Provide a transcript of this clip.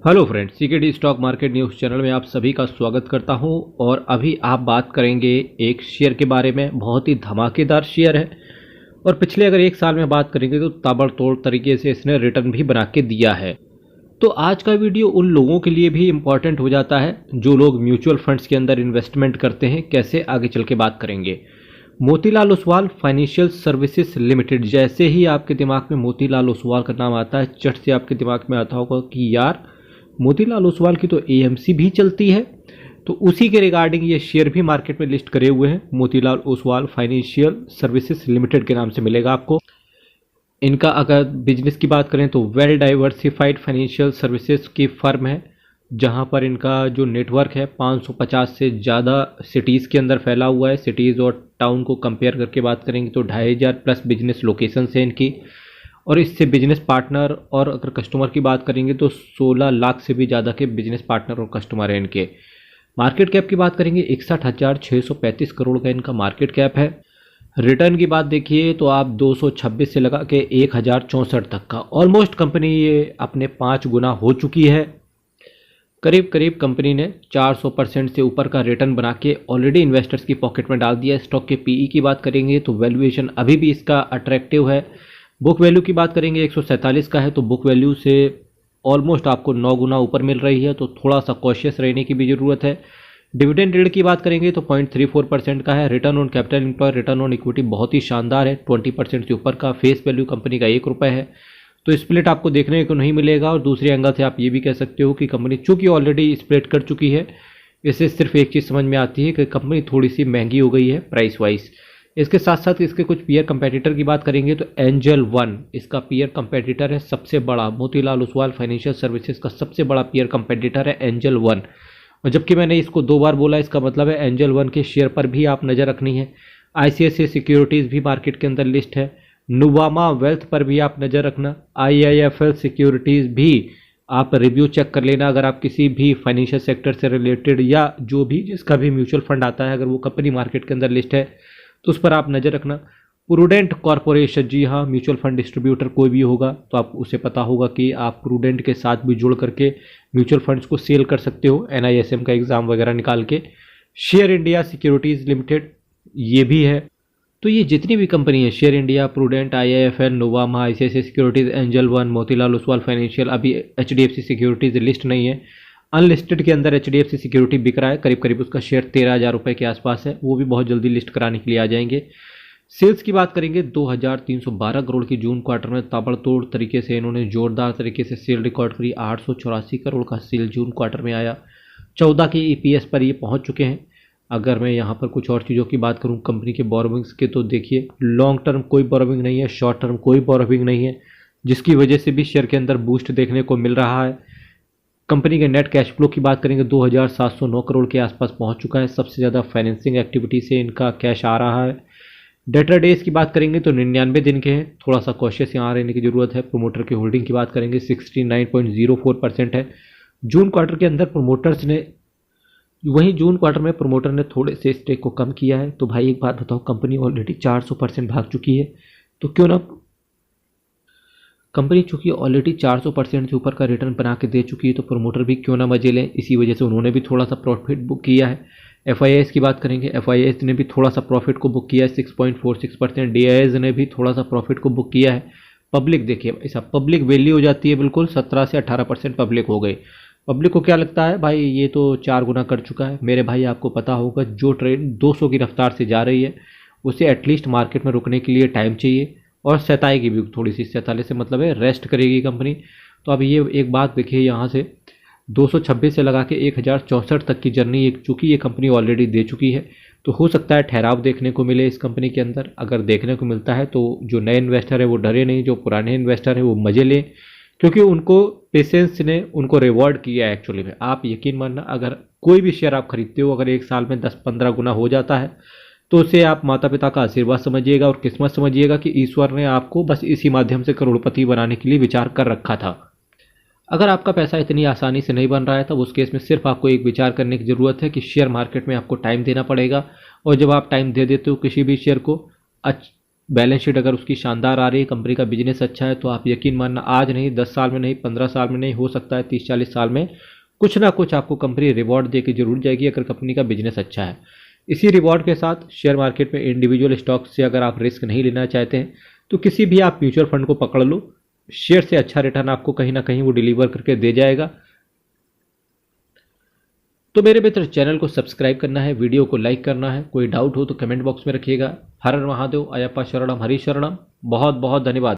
Hello friends, CKD stock market news channel में आप सभी का स्वागत करता हूं। और अभी आप बात करेंगे एक शेयर के बारे में। बहुत ही धमाकेदार शेयर है और पिछले अगर एक साल में बात करेंगे तो ताबड़तोड़ तरीके से इसने रिटर्न भी बना के दिया है। तो आज का वीडियो उन लोगों के लिए भी इम्पॉर्टेंट हो जाता है जो लोग म्यूचुअल फंड्स के अंदर इन्वेस्टमेंट करते हैं। कैसे, आगे चल के बात करेंगे। Motilal Oswal financial services limited, जैसे ही आपके दिमाग में मोतीलाल ओसवाल का नाम आता है, चट से आपके दिमाग में आता होगा कि यार मोतीलाल ओसवाल की तो एएमसी भी चलती है। तो उसी के रिगार्डिंग ये शेयर भी मार्केट में लिस्ट करे हुए हैं। Motilal Oswal financial services limited के नाम से मिलेगा आपको। इनका अगर बिजनेस की बात करें तो वेल डाइवर्सिफाइड फाइनेंशियल सर्विसेज की फर्म है, जहां पर इनका जो नेटवर्क है 550 से ज़्यादा सिटीज़ के अंदर फैला हुआ है। सिटीज़ और टाउन को कंपेयर करके बात करेंगे तो 2500 प्लस बिजनेस लोकेशन है इनकी। और इससे बिजनेस पार्टनर और अगर कस्टमर की बात करेंगे तो 16 लाख से भी ज़्यादा के बिजनेस पार्टनर और कस्टमर हैं इनके। मार्केट कैप की बात करेंगे 61,635 करोड़ का इनका मार्केट कैप है। रिटर्न की बात देखिए तो आप 226 से लगा के 1064 तक का ऑलमोस्ट कंपनी ये अपने 5 गुना हो चुकी है। करीब करीब कंपनी ने 400% से ऊपर का रिटर्न बना के ऑलरेडी इन्वेस्टर्स की पॉकेट में डाल दिया है। स्टॉक के पीई की बात करेंगे तो वैल्यूएशन अभी भी इसका अट्रैक्टिव है। बुक वैल्यू की बात करेंगे 147 का है, तो बुक वैल्यू से ऑलमोस्ट आपको 9 गुना ऊपर मिल रही है, तो थोड़ा सा कॉशियस रहने की भी ज़रूरत है। डिविडेंड यील्ड की बात करेंगे तो 0.34% का है। Return on capital employ, return on equity बहुत ही शानदार है, 20% से ऊपर का। फेस वैल्यू कंपनी का 1 रुपये है, तो स्प्लिट आपको देखने को नहीं मिलेगा। और दूसरे एंगल से आप ये भी कह सकते हो कि कंपनी चूंकि ऑलरेडी स्प्लिट कर चुकी है, इससे सिर्फ एक चीज़ समझ में आती है कि कंपनी थोड़ी सी महंगी हो गई है प्राइस वाइज। इसके साथ साथ इसके कुछ पीयर कंपेटिटर की बात करेंगे तो एंजल वन इसका पीयर कंपेटिटर है, सबसे बड़ा। मोतीलाल ओसवाल फाइनेंशियल सर्विसेज का सबसे बड़ा पीयर कंपेटिटर है एंजल वन। और जबकि मैंने इसको 2 बार बोला, इसका मतलब है एंजल वन के शेयर पर भी आप नज़र रखनी है। आईसीआईसीआई सिक्योरिटीज़ भी मार्केट के अंदर लिस्ट है। नुवामा वेल्थ पर भी आप नज़र रखना। आईआईएफएल सिक्योरिटीज़ भी आप रिव्यू चेक कर लेना। अगर आप किसी भी फाइनेंशियल सेक्टर से रिलेटेड या जो भी जिसका भी म्यूचुअल फंड आता है, अगर वो कंपनी मार्केट के अंदर लिस्ट है तो उस पर आप नज़र रखना। प्रूडेंट कॉरपोरेशन, जी हाँ, म्यूचुअल फंड डिस्ट्रीब्यूटर कोई भी होगा तो आप उसे पता होगा कि आप प्रूडेंट के साथ भी जुड़ करके म्यूचुअल फंड्स को सेल कर सकते हो एनआईएसएम का एग्ज़ाम वगैरह निकाल के। शेयर इंडिया सिक्योरिटीज़ लिमिटेड ये भी है। तो ये जितनी भी कंपनी है, share India, prudent, IIFL, Nuvama, ICICI securities, angel one, Motilal Oswal financial, अभी एचडीएफसी सिक्योरिटीज़ लिस्ट नहीं है। अनलिस्टेड के अंदर एचडीएफसी सिक्योरिटी बिक रहा है, करीब करीब उसका शेयर 13,000 रुपये के आसपास है। वो भी बहुत जल्दी लिस्ट कराने के लिए आ जाएंगे। सेल्स की बात करेंगे 2,312 करोड़ की जून क्वार्टर में ताबड़तोड़ तरीके से इन्होंने जोरदार तरीके से सेल रिकॉर्ड करी। 884 करोड़ का सेल जून क्वार्टर में आया। 14 के ईपीएस पर ये पहुंच चुके हैं। अगर मैं यहाँ पर कुछ और चीज़ों की बात करूँ कंपनी के बोरोविंग्स के, तो देखिए लॉन्ग टर्म कोई बोरोविंग नहीं है, शॉर्ट टर्म कोई बोरोविंग नहीं है, जिसकी वजह से भी शेयर के अंदर बूस्ट देखने को मिल रहा है। कंपनी के नेट कैश फ्लो की बात करेंगे 2,709 करोड़ के आसपास पहुंच चुका है। सबसे ज़्यादा फाइनेंसिंग एक्टिविटी से इनका कैश आ रहा है। डेटर डेज की बात करेंगे तो 99 दिन के हैं, थोड़ा सा कॉशियस यहाँ रहने की ज़रूरत है। प्रोमोटर की होल्डिंग की बात करेंगे 69.04% है। जून क्वार्टर के अंदर प्रोमोटर्स ने जून क्वार्टर में प्रोमोटर ने थोड़े से स्टेक को कम किया है। तो भाई एक बात बताओ, कंपनी ऑलरेडी 400% भाग चुकी है, तो क्यों ना कंपनी चूंकि ऑलरेडी 400% से ऊपर का रिटर्न बना के दे चुकी है, तो प्रोमोटर भी क्यों ना मजे लें। इसी वजह से उन्होंने भी थोड़ा सा प्रॉफिट बुक किया है। एफआईआईएस की बात करेंगे, एफआईआईएस ने भी थोड़ा सा प्रॉफिट को बुक किया है 6.46%। डीआईएस ने भी थोड़ा सा प्रॉफिट को बुक किया है। पब्लिक देखिए ऐसा पब्लिक वैल्यू हो जाती है बिल्कुल 17 से 18% पब्लिक हो गई। पब्लिक को क्या लगता है भाई ये तो 4 गुना कर चुका है। मेरे भाई आपको पता होगा जो ट्रेन 200 की रफ्तार से जा रही है उसे एटलीस्ट मार्केट में रुकने के लिए टाइम चाहिए, और सताएगी भी थोड़ी सी। 47 से मतलब है रेस्ट करेगी कंपनी। तो अब ये एक बात देखिए, यहाँ से 226 से लगा के 1064 तक की जर्नी चूँकि ये कंपनी ऑलरेडी दे चुकी है, तो हो सकता है ठहराव देखने को मिले इस कंपनी के अंदर। अगर देखने को मिलता है तो जो नए इन्वेस्टर है वो डरे नहीं, जो पुराने इन्वेस्टर है वो मज़े लें, क्योंकि उनको पेशेंस ने उनको रिवॉर्ड किया है एक्चुअली में। आप यकीन मानना, अगर कोई भी शेयर आप खरीदते हो, अगर एक साल में 10-15 गुना हो जाता है तो उसे आप माता पिता का आशीर्वाद समझिएगा और किस्मत समझिएगा कि ईश्वर ने आपको बस इसी माध्यम से करोड़पति बनाने के लिए विचार कर रखा था। अगर आपका पैसा इतनी आसानी से नहीं बन रहा है तब उस केस में सिर्फ आपको एक विचार करने की ज़रूरत है कि शेयर मार्केट में आपको टाइम देना पड़ेगा। और जब आप टाइम दे देते हो किसी भी शेयर को, बैलेंस शीट अगर उसकी शानदार आ रही है, कंपनी का बिजनेस अच्छा है, तो आप यकीन मानना आज नहीं 10 साल में नहीं 15 साल में नहीं, हो सकता है 30-40 साल में कुछ ना कुछ आपको कंपनी रिवॉर्ड दे के जरूर जाएगी अगर कंपनी का बिजनेस अच्छा है। इसी रिवॉर्ड के साथ शेयर मार्केट में इंडिविजुअल स्टॉक से अगर आप रिस्क नहीं लेना चाहते हैं तो किसी भी आप म्यूचुअल फंड को पकड़ लो, शेयर से अच्छा रिटर्न आपको कहीं ना कहीं वो डिलीवर करके दे जाएगा। तो मेरे मित्र, चैनल को सब्सक्राइब करना है, वीडियो को लाइक करना है, कोई डाउट हो तो कमेंट बॉक्स में रखिएगा। हर हर महादेव, अयप्पा शरणम, हरि शरणम। बहुत बहुत धन्यवाद।